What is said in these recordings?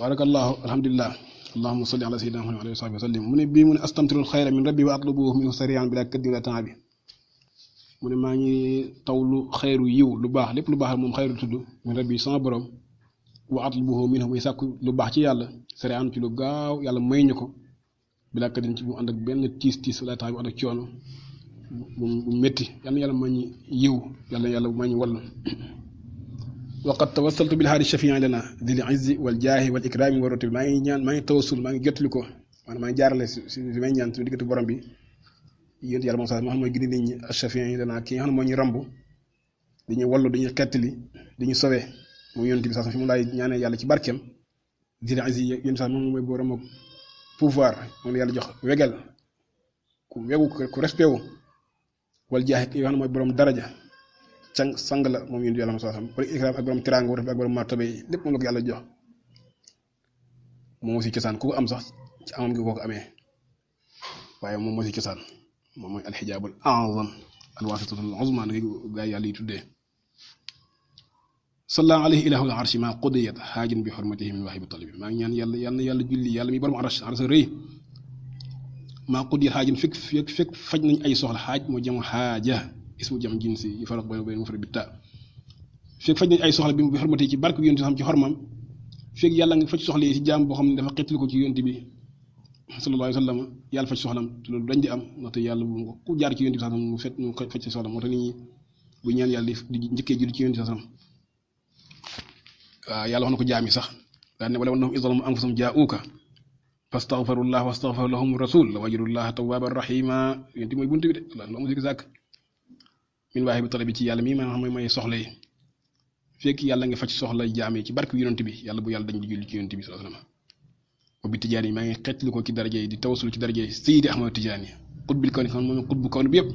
barakallahu alhamdulillah allahumma salli ala sayyidina muhammad wa sahbihi wa sallim mu ne bii mu ne astamtirul xayra min rabbi wa atlubuhu minhu sarian bila kaddi wala temps bi mu ne maa ngi tawlu xayru yiw lu baax lépp lu baax moom xayru tudd min rabbi sama borom wa atlubuhu minhu muy sàkku lu baax ci yàlla sarian ci lu gaaw yàlla may ñu ko bila kaddin ci bu ànd ak benn tiis wala temps bi ànd ak coono bu métti yàlla ma ñu yiw yàlla ma ñu wall waqad tawassaltu bil haadi shafian lana dil izzi wal jaahi wal ikrami wa rutbi maa ngi ñaan maa ngi tawassul maa ngi jottali ko maanaam maa ngi jaarale si may ñaan suñu diggante borom bi yéen yàlla moom sax moo xam mooy gindi nit ñi shafian yi lana ki nga xam ne moo ñu rambu dañuy wallu dañuy xettali dañuy sowe moom yonent bi sax fi mu laay ñaanee yàlla ci barkeem dil izzi yéen sax moom mooy borom ak pouvoir moom la yàlla jox wegal ku wegu ku respect wu wal jaahi yoo xam ne mooy borom daraja sang la moom yéen yàlla mos a xam wala ikraam ak borom teraanga ak borom martaba yi lépp moom la ko yàlla jox moom moo si cosaan ku ko am sax ci amam gi koo ko amee waaye moom moo si cosaan moom mooy alxijaabul a'zam alwaasitatul uzma nag gaa yàlla yi tuddee. salla alayhi ilahul arshi ma qudiyat xaajin bi xurmatihi min waahibi talabi maa ngi ñaan yàlla julli yàlla mi borom arsh rëy maa qudiyat xaajin fekk faj nañ ay soxla xaaj moo jëm xaaja. ismu jam jinsi yi faraq bayna mufrad bi ta fekk faj nañ ay soxla bi xormati ci barke bi yonent xam ci xormam fekk yàlla nga faj soxla yi ci jaam boo xam ne dafa xettali ko ci yonent bi sallallahu alayhi wa sallam yàlla faj soxlam te loolu dañ di am ndaxte yàlla bu ku jaar ci yonent bi sax mu faj ci soxlam moo tax nit ñi bu ñaan yàlla di njëkkee julli ci yonent bi sax waaw yàlla wax na ko jaam yi sax daan ne wala annahum iz zalamu anfusahum jaa'uuka fastaghfirullah wastaghfara lahum rasul la wajadullaha tawwaban rahima yonent mooy buntu bi de loolu amul sikk min waaye bi tala bi ci yàlla mii ma xam mooy soxla yi fekk yàlla nga faj soxla jaam yi ci barke yonent bi yàlla bu yàlla dañ di julli ci yonent bi sallallahu alayhi wasallam wa bi tijaan yi maa ngi xeetli ko ci daraja yi di tawasul ci daraja yi Seydi Ahmad Tijaan yi xutbil kaw ni xam moom xutbu kaw ni bi yëpp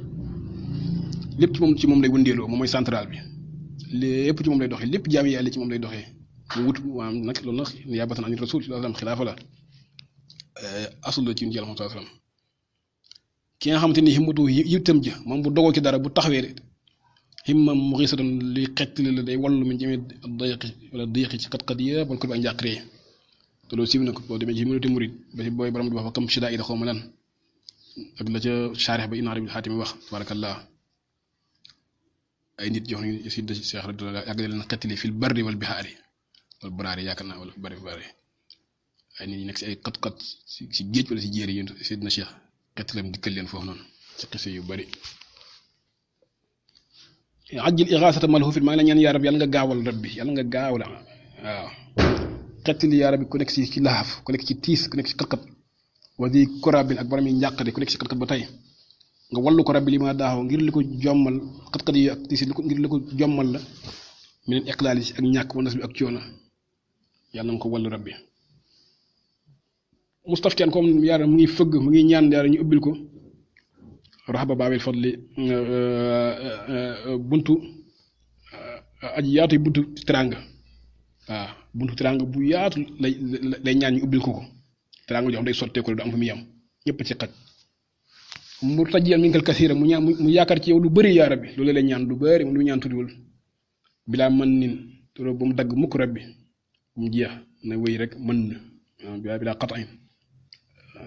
lépp ci moom lay wëndeeloo moom mooy central bi lépp ci moom lay doxee lépp jaam yi yàlla ci moom lay doxee mu wut maanaam nag loolu nag niyaabatan an rasul sallallahu alayhi wasallam xilaafa la asul la ci yonent yàlla sallallahu alayhi wasallam ki nga xamante ni himmatu yittam ja moom bu dogoo ci dara bu taxawee himmam mu xiisatan luy xettali la day wallu min jëmee dayqi ci xat-xat yëpp wala ko bi ak njàqare te loolu siiw na ko boo demee ci minute murid ba ci booy borom di wax fa kam shida ida xaw ma lan ak la ca charix ba Ibn Arabi al-Xaatimi wax tabarakallah ay nit jox nañu si Cheikh radiyallahu yàgg leen xettali fil barri wal bihaari wal baraari yaakaar naa wala bari ay nit ñi nekk si ay xat-xat si géej wala si jéeri yéen Seydina Cheikh xettalam dikkal leen foofu noonu ci xise yu bari ajjil ixaasata malhufin maa ngi la ñaan yaa rab yàlla nga gaawal rab bi yàlla nga gaawal waaw xettali yaa rabbi ku nekk ci laaf ku nekk ci tiis ku nekk ci xat-xat wa di korabin ak borom yi njàqare ku nekk ci xat-xat ba tey nga wallu ko rabbi li ma daaxoo ngir li ko jommal xat-xat yi ak tiis ngir li ko jommal la mi leen iqlaal yi ak ñàkk wa nas bi ak coono yàlla nga ko wallu rabbi mustaftian comme yaara mu ngi fëgg mu ngi ñaan yaara ñu ubbil ko raxaba baabil fadli buntu aji yaatu buntu teraanga waaw buntu teraanga bu yaatu lay ñaan ñu ubbil ko teraanga joo xam day sotteeku du am fu muy yam ñëpp ci xaj mu tajjiyal min kal kasiira mu ñaan mu yaakaar ci yow lu bëri yaa rabbi loolu lay ñaan lu bëri mu lu ñaan tuddiwul bilaa mën nin toro ba mu dagg mukk rabbi bu mu jeex na wéy rek mën na bilaa qat'in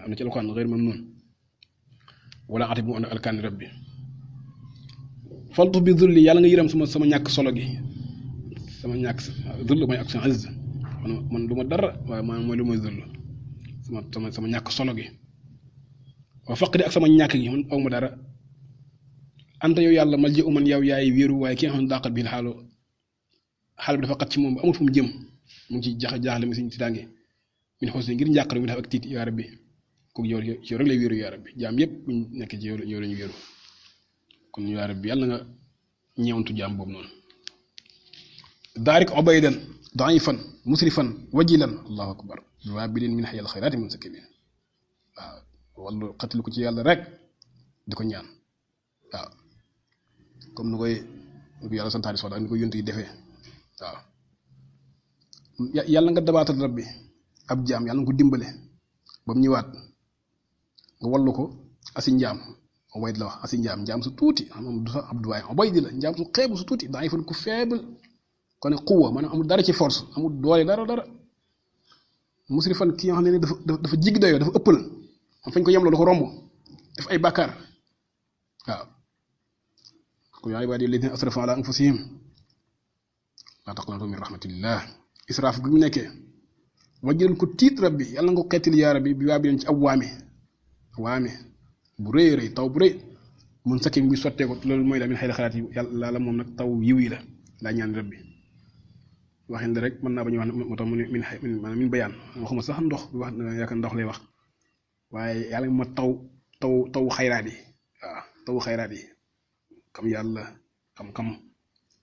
am na ci alquran xëy mam noonu wala ati bu mu ànd alkaani rabbi faltu bi zulli yàlla nga yëram sama ñàkk solo gi sama ñàkk zull mooy ak sa azz man lu ma dara waaye man mooy lu mooy zull sama ñàkk solo gi wa faqri ak sama ñàkk gi man aw ma dara anta yow yàlla mal ji uman yow yaay wéeru waaye ki nga xam ne dàqat bi xaal bi dafa xat ci moom ba amul fu mu jëm mu ngi ci jaaxle mi siñ ci tànge min xos ngir njàqare mi dafa ak tiit yaa rabbi kooku yow rek lay wéeru yaa rabbi jaam yëpp buñ nekk ci yow lañu wéeru kon yaa rabbi yàlla nga ñeewantu jaam boobu noonu daarik obaydan daifan musrifan wajilan allahu akbar waabilin min xayal xayraati mun sakibin waaw wallu xatilu ko ci yàlla rek di ko ñaan waaw comme ni koy yàlla santaani soxla ni ko yonent yi defee waaw yàlla nga dabaatal rabbi ab jaam yàlla nga ko dimbale ba mu ñëwaat nga wallu ko asi njaam obayd la wax asi njaam su tuuti xam du sax abdu waaye obayd la njaam su xeebu su tuuti daifan ku faible kon ne quwwa maanaam amul dara ci force amul doole dara musrifan ki nga xam ne dafa jigg dayoo dafa ëppal am fañ ko yemloo da ko romb def ay bàkkaar waaw qul yaa ibaadiya allaziina asrafu alaa anfusihim laa taqnatu min rahmatillah israaf bi mu nekkee wajjal ko tiit rabbi yàlla nga ko xeetil yaa rabbi bi waa bi leen ci ab waame bu rëy rëy taw bu rëy mun sakkim bi sottee ko loolu mooy la min xëy xalaat yi yàlla la moom nag taw yiw yi la laa ñaan rabbi waxin la rek mën naa ba ñu wax moo tax mu ne maanaam min bayaan waxuma sax ndox bi wax yaakaar ndox lay wax waaye yàlla ma taw xayraat yi waaw taw xayraat yi xam yàlla xam-xam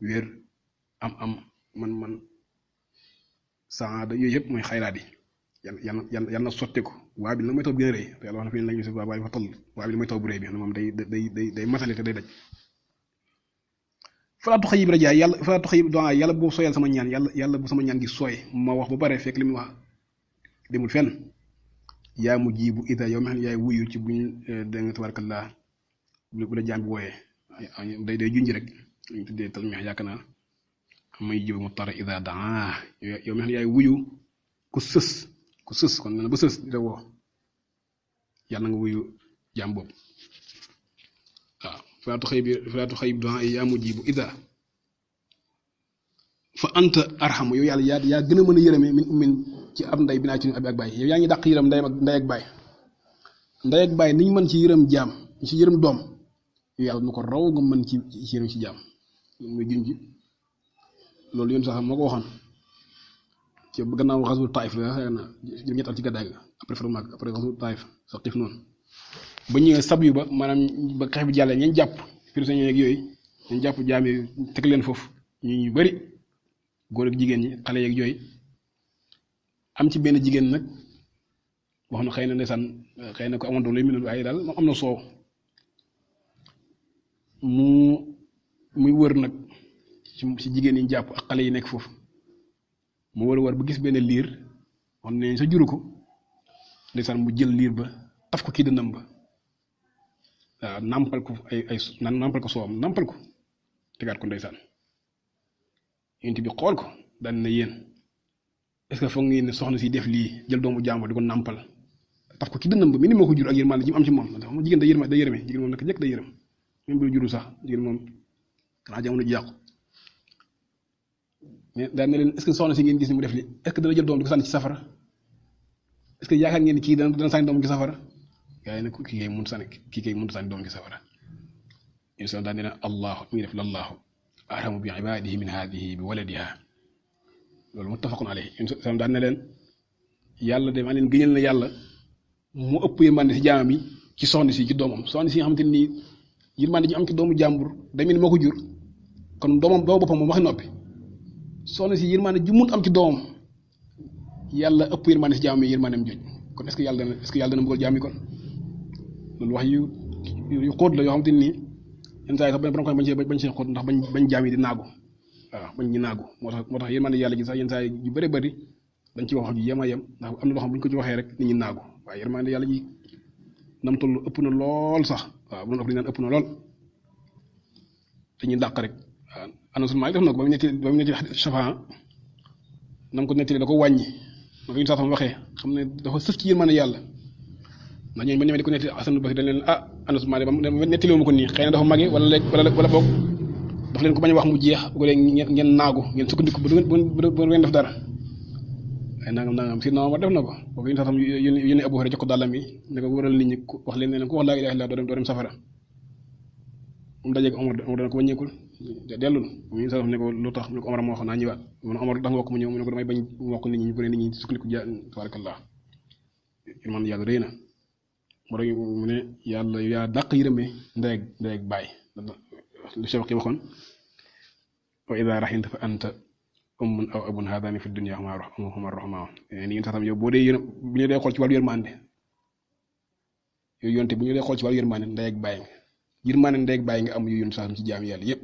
wér am man saada yooyu yëpp mooy xayraat yi yàlla na sotteeku waa bi nag mooy taw bi gën a rëy te yàlla wax na fi ne lañu si waa bi fa toll waa bi mooy taw bu rëy bi xam ne moom day matale te day daj falaatu xayib rajaay yàlla falaatu xayib doa yàlla bu sooyal sama ñaan yàlla bu sama ñaan gi sooy ma wax ba pare fekk li muy wax demul fenn yaa mu jiibu ida yow mi xam ne yaay wuyu ci buñ dégg nga tabarakallah bu la jaam bi wooyee day junj rek ñu tuddee talmix yaakaar naa may jibu mu tara ida daa yow mi xam ne yaay wuyu ku sës kon na ba sës di la woo yàlla nga wuyu jaam boobu waaw falaatu xayib doa yaa mu jiibu ida fa anta arxamu yow yàlla yaa gën a mën a yërëme min ummin ci ab ndey bi naa ci abi ak baay yow yaa ngi dàq yërëm ndey ak baay niñ mën ci yërëm jaam ci yërëm doom yow yàlla nu ko raw nga mën ci yërëm ci jaam muy junj loolu yoon sax moo ko waxoon ci gannaaw xasul taif la xëy na juróom-ñett at ci gàddaay ga après fa mag après xasul taif sax xiif noonu ba ñëwee sab yu ba maanaam ba xeex bi jàllee ñeen jàpp prisonniers yeeg yooyu ñeen jàpp jaam yi teg leen foofu ñu bari góor ak jigéen ñi xale yeeg yooyu am ci benn jigéen nag boo xam ne xëy na ndeysaan xëy na ko amoon doom lay mel waaye daal moom am na soow muy wër nag ci jigéen ñi jàpp ak xale yi nekk foofu mu wër ba gis benn liir xam ne sa juru ko ndeysaan mu jël liir ba taf ko kii dënnam ba waaw nàmpal ko nàmpal ko soowam nàmpal ko tegaat ko ndeysaan yonent bi xool ko daan na yéen est-ce que foog ngeen ne soxna si def lii jël doomu jàmbur di ko nàmpal taf ko ki dënnam ba mi ni moo ko jur ak yërmande ji mu am ci moom ndax moom jigéen day yërme jigéen moom nag njëkk day yërëm même bu juru sax jigéen moom xanaa jamono ji yàqu mais daan na leen est-ce que soxna si ngeen gis ni mu def li est-ce que dana jël doom di ko sànni ci safara est-ce que yaakaar ngeen kii dana sànni doom ci safara gaa yi ne kii kay mënut sànni doom ci safara insa daan ne allahu mi ngi def lallahu arhamu bi ibadihi min hadihi bi waladiha loolu muttafaqun alayhi insa daan ne leen yàlla de maa leen gëñal na yàlla mu ëpp yërmande si jaamam yi ci soxna si ci doomam soxna si nga xamante ni yërmande ji am ci doomu jàmbur damit moo ko jur kon doomu boppam moom waxi noppi soxna si yërmande ji mun am ci doomam yàlla ëpp yërmande si jaamam yi yërmandeem joj kon est-ce que yàlla dana bëggal jaam yi kon loolu wax yu xóot la yoo xamante ni yenn saa yi sax borom xam bañ see xóot ndax bañ jaam yi di naagu waaw bañ ñi naagu moo tax yërmande yàlla ji sax yenn saa yi yu bëri bëri dañ ci wax ju yem a yem ndax am na loo xam bu ñu ko ci waxee rek nit ñi naagu waaye yërmande yàlla ji nam toll ëpp na lool sax waaw bu doon ëpp li naan ëpp na lool dañuy dàq rek waaw annoncement yi def na ko ba mu netti Shafaa nam ko nettali da ko wàññi ma ko yun sax waxee xam ne dafa sëf ci yërmande yàlla ndax ñooñu ba ñëwee di ko netti Asan Basri dañ leen annoncement de ba nettali ma ko nii xëy na dafa màggee wala boog daf leen ko bañ a wax mu jeex bu ko dee ngeen naagu ngeen sukkandiku bu ngeen def dara ay nangam si non ma def na ko boobu yéen sax tam yónnee Abu Hurayra jox ko dàllam yi ne ko wëral nit ñi wax leen ne ku wax laa ilaaha illallaah doo dem safara mu dajeeg Omar dana ko wàññeekul dellul mu yéen sax ne ko lu tax mu ne ko Omar moo wax naa ñëwaat mu ne Omar tax nga wokk mu ñëw mu ne ko damay bañ wokk nit ñi bu ne nit ñi sukkandiku tabarakallah man yàlla rëy na mu ne yàlla yaa dàq yërëme ndey ak baay lu Cheikh ki waxoon wa idaa raximta fa anta ummun aw abun haadaani fi dunya huma rahmaa ni ngeen sax tam yow boo dee yërëm bu ñu dee xool ci wàllu yërmande yooyu yonte bu ñu dee xool ci wàllu yërmande ndey ak baay nga yërmande ndey ak baay nga am yu yonte sax ci jaam yàlla yépp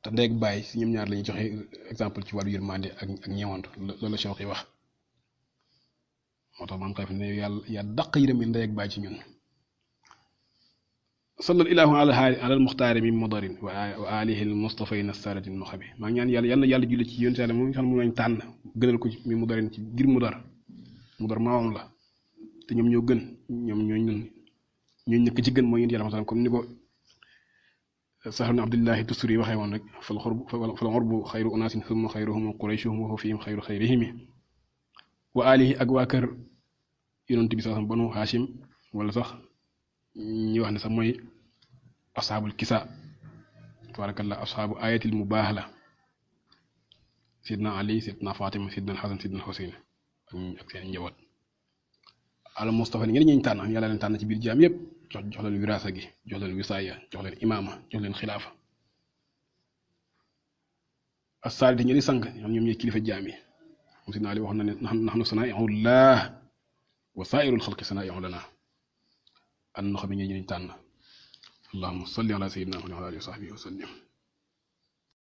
te ndey ak baay si ñoom ñaar la ñuy joxe exemple ci wàllu yërmande ak ñeewantu loolu la Cheikh yi wax moo tax maam xay fa ne yàlla yaa dàq yërëme ndey ak baay ci ñun sallal ilaahu ala almuxtaari min mudarin wa alihi almustafayn assaadati nuxabi maa ngi ñaan yàlla julli ci yonent yàlla moom nga xam ne moom lañ tànn gënal ko ci min mudarin ci ngir mudar Mudar maamam la te ñoom ñoo gën ñoom ñooy nekk ci gën mooy yéen yàlla masalam comme ni ko Sahl ibn Abdillahi Tusturi waxee woon rek fal urbu xayru unaasin summa xayruhum qurayshuhum wa huwa fihim xayru xayrihim wa alihi ak waa kër yonent bi sax banu Hashim wala sax ñi wax ne sax mooy asxaabul kisa tabarakallah asxaabu ayatil mubaahala sidna Ali sidna Fatima sidna Xasan sidna Xuseyn ak seen njaboot al Mustafa ni ngeen ñeñ tànn yàlla leen tànn ci biir jaam yépp jox leen wiraasa gi jox leen wisaaya jox leen imaama jox leen xilaafa as-saaliti ñi di sang ñoom ñooy kilifa jaam yi moom sidna Ali wax na ne nahnu sanaa'i'ullah wa saa'irul xalqi sanaa'i'u lana an nox bi ñi ñu tànn allahumma salli ala sayyidina wa ala alihi wa sahbihi wa sallim